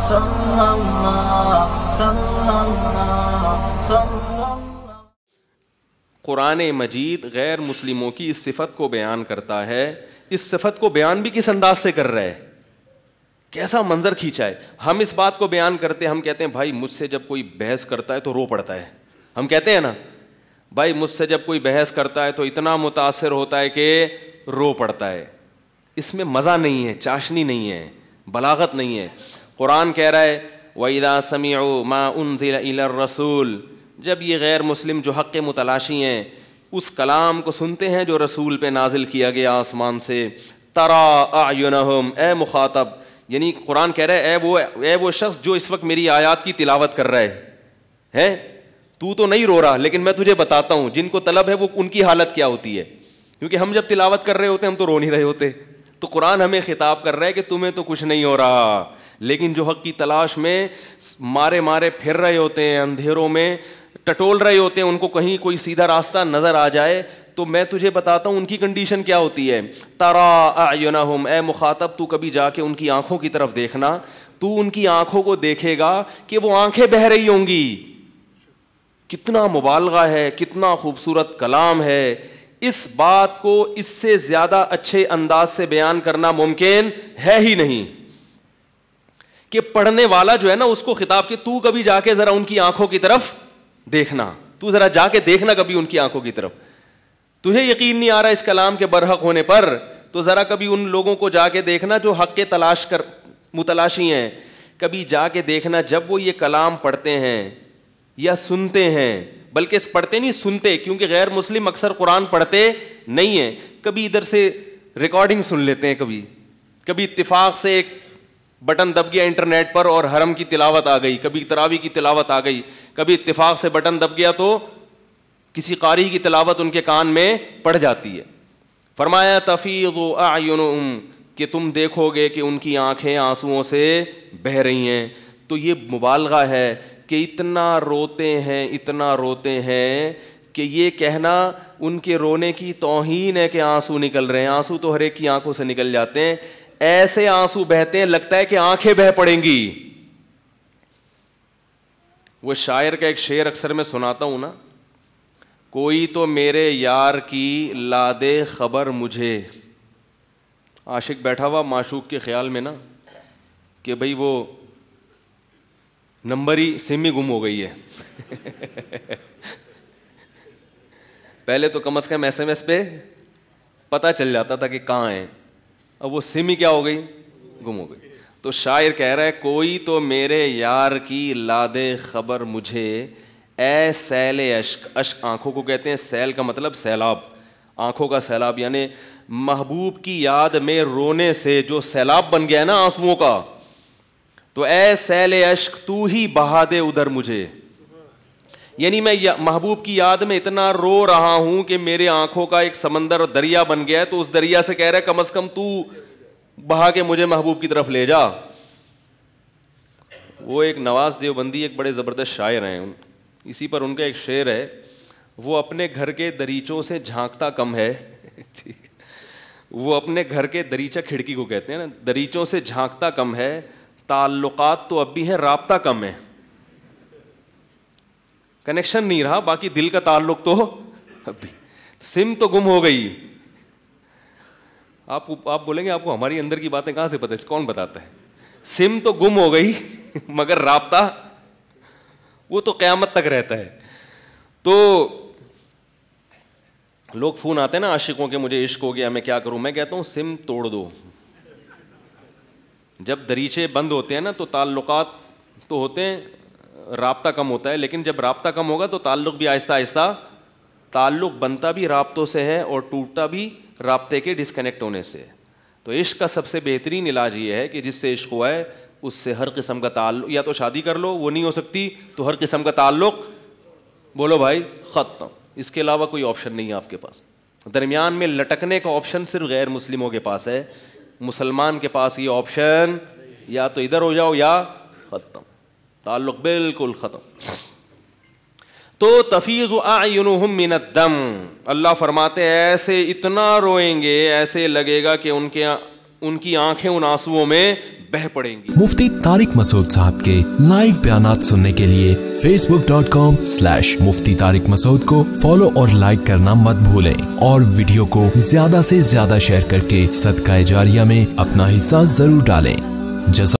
صلی اللہ صلی اللہ صلی اللہ۔ قرآن مجید غیر مسلموں کی اس صفت کو بیان کرتا ہے. اس صفت کو بیان بھی کس انداز سے کر رہا ہے, کیسا منظر کھینچا ہے. ہم اس بات کو بیان کرتے ہیں, ہم کہتے ہیں بھائی مجھ سے جب کوئی بحث کرتا ہے تو رو پڑتا ہے. ہم کہتے ہیں نا بھائی مجھ سے جب کوئی بحث کرتا ہے تو اتنا متاثر ہوتا ہے کہ رو پڑتا ہے. اس میں مزہ نہیں ہے, چاشنی نہیں ہے, بلاغت نہیں ہے. قرآن کہہ رہا ہے وَإِذَا سَمِعُوا مَا أُنزِلَ إِلَى الرَّسُولِ, جب یہ غیر مسلم جو حق متلاشی ہیں اس کلام کو سنتے ہیں جو رسول پہ نازل کیا گیا آسمان سے, تَرَىٰ أَعْيُنَهُمْ, اے مخاطب, یعنی قرآن کہہ رہا ہے اے وہ شخص جو اس وقت میری آیات کی تلاوت کر رہا ہے, تو نہیں رو رہا لیکن میں تجھے بتاتا ہوں جن کو طلب ہے وہ ان کی حالت کیا ہوتی ہے. کیونکہ ہم جب تلاوت کر رہے ہوتے ہیں ہم تو رو نہیں رہے ہوتے. تو قرآن ہمیں خطاب کر رہا ہے کہ تمہیں تو کچھ نہیں ہو رہا, لیکن جو حق کی تلاش میں مارے پھر رہے ہوتے ہیں, اندھیروں میں ٹٹول رہے ہوتے ہیں, ان کو کہیں کوئی سیدھا راستہ نظر آ جائے تو میں تجھے بتاتا ہوں ان کی کنڈیشن کیا ہوتی ہے. تَرَىٰ أَعْيُنَهُمْ, اے مخاطب تو کبھی جا کے ان کی آنکھوں کی طرف دیکھنا, تو ان کی آنکھوں کو دیکھے گا کہ وہ آنکھیں بہہ رہی ہوں گی. کتنا مبالغہ ہے, کتنا خوبصورت کلام ہے. اس بات کو اس سے زیادہ اچھے انداز سے بیان کرنا ممکن ہے ہی نہیں کہ پڑھنے والا جو ہے نا اس کو خطاب کہ تو کبھی جا کے ذرا ان کی آنکھوں کی طرف دیکھنا, تو ذرا جا کے دیکھنا کبھی ان کی آنکھوں کی طرف. تجھے یقین نہیں آ رہا اس کلام کے برحق ہونے پر, تو ذرا کبھی ان لوگوں کو جا کے دیکھنا جو حق کے متلاشی ہیں. کبھی جا کے دیکھنا جب وہ یہ کلام پڑھتے ہیں یا سنتے ہیں, بلکہ پڑھتے نہیں سنتے, کیونکہ غیر مسلم اکثر قرآن پڑھتے نہیں ہیں. کبھی ادھر سے ریکارڈنگ سن لیتے ہیں, کبھی اتفاق سے ایک بٹن دب گیا انٹرنیٹ پر اور حرم کی تلاوت آ گئی, کبھی تراویح کی تلاوت آ گئی, کبھی اتفاق سے بٹن دب گیا تو کسی قاری کی تلاوت ان کے کان میں پڑ جاتی ہے. فرمایا تفیض اعینہم, کہ تم دیکھو گے کہ ان کی آنکھیں آنسوؤں سے بہہ رہی ہیں. تو یہ مبالغہ ہے کہ اتنا روتے ہیں کہ یہ کہنا ان کے رونے کی توہین ہے کہ آنسو نکل رہے ہیں. آنسو تو ہر ایک کی آنکھوں سے نکل جاتے ہیں, ایسے آنسو بہتے ہیں لگتا ہے کہ آنکھیں بہہ پڑیں گی. وہ شاعر کا ایک شعر اکثر میں سناتا ہوں نا, کوئی تو میرے یار کی لا دے خبر مجھے. عاشق بیٹھا ہوا معشوق کے خیال میں نا کہ بھئی وہ نمبر ہی سم ہی گم ہو گئی ہے. پہلے تو کم از کم ایس ایم ایس پہ پتہ چل جاتا تھا کہ کہاں ہیں, اب وہ سم ہی کیا ہو گئی, گم ہو گئی. تو شاعر کہہ رہا ہے کوئی تو میرے یار کی لا دے خبر مجھے, اے سیل اشک. اشک آنکھوں کو کہتے ہیں, سیل کا مطلب سیلاب, آنکھوں کا سیلاب, یعنی محبوب کی یاد میں رونے سے جو سیلاب بن گیا ہے نا آنسوؤں کا, تو اے سیل اشک تو ہی بہا دے ادھر مجھے. یعنی میں محبوب کی یاد میں اتنا رو رہا ہوں کہ میرے آنکھوں کا ایک سمندر اور دریا بن گیا ہے, تو اس دریا سے کہہ رہا ہے کم از کم تو بہا کے مجھے محبوب کی طرف لے جا. وہ ایک نواز دیوبندی ایک بڑے زبردست شاعر ہیں, اسی پر ان کا ایک شعر ہے, وہ اپنے گھر کے دریچوں سے جھانکتا کم ہے. وہ اپنے گھر کے دریچہ کھڑکی کو کہتے ہیں نا, دریچوں سے جھانکتا کم ہے, تعلقات تو اب بھی ہیں رابطہ کم ہے. کنیکشن نہیں رہا, باقی دل کا تعلق تو اب بھی. سم تو گم ہو گئی. آپ بولیں گے آپ کو ہماری اندر کی باتیں کہاں سے پتہ, کون بتاتا ہے. سم تو گم ہو گئی مگر رابطہ وہ تو قیامت تک رہتا ہے. تو لوگ فون آتے ہیں نا عاشقوں کے, مجھے عشق ہو گیا میں کیا کروں. میں کہتا ہوں سم توڑ دو. جب دریچے بند ہوتے ہیں نا تو تعلقات تو ہوتے ہیں, رابطہ کم ہوتا ہے, لیکن جب رابطہ کم ہوگا تو تعلق بھی آہستہ آہستہ, تعلق بنتا بھی رابطوں سے ہے اور ٹوٹتا بھی رابطے کے ڈسکنیکٹ ہونے سے. تو عشق کا سب سے بہترین علاج یہ ہے کہ جس سے عشق ہوا ہے اس سے ہر قسم کا تعلق, یا تو شادی کر لو, وہ نہیں ہو سکتی تو ہر قسم کا تعلق بولو بھائی ختم. اس کے علاوہ کوئی آپشن نہیں ہے آپ کے پاس. درمیان میں لٹکنے کا آپشن صرف غیر مسلموں کے پاس ہے, مسلمان کے پاس یہ آپشن یا تو ادھر ہو جاؤ یا ختم, تعلق بالکل ختم. تو تفیض اعینہم من الدم, اللہ فرماتے ہیں ایسے اتنا روئیں گے, ایسے لگے گا کہ ان کی آنکھیں ان آنسوؤں میں بہ پڑیں گی۔ مفتی طارق مسعود صاحب کے لائیو بیانات سننے کے لیے facebook.com/مفتی طارق مسعود کو فالو اور لائک کرنا مت بھولیں، اور ویڈیو کو زیادہ سے زیادہ شیئر کر کے صدقہ جاریہ میں اپنا حصہ ضرور ڈالیں۔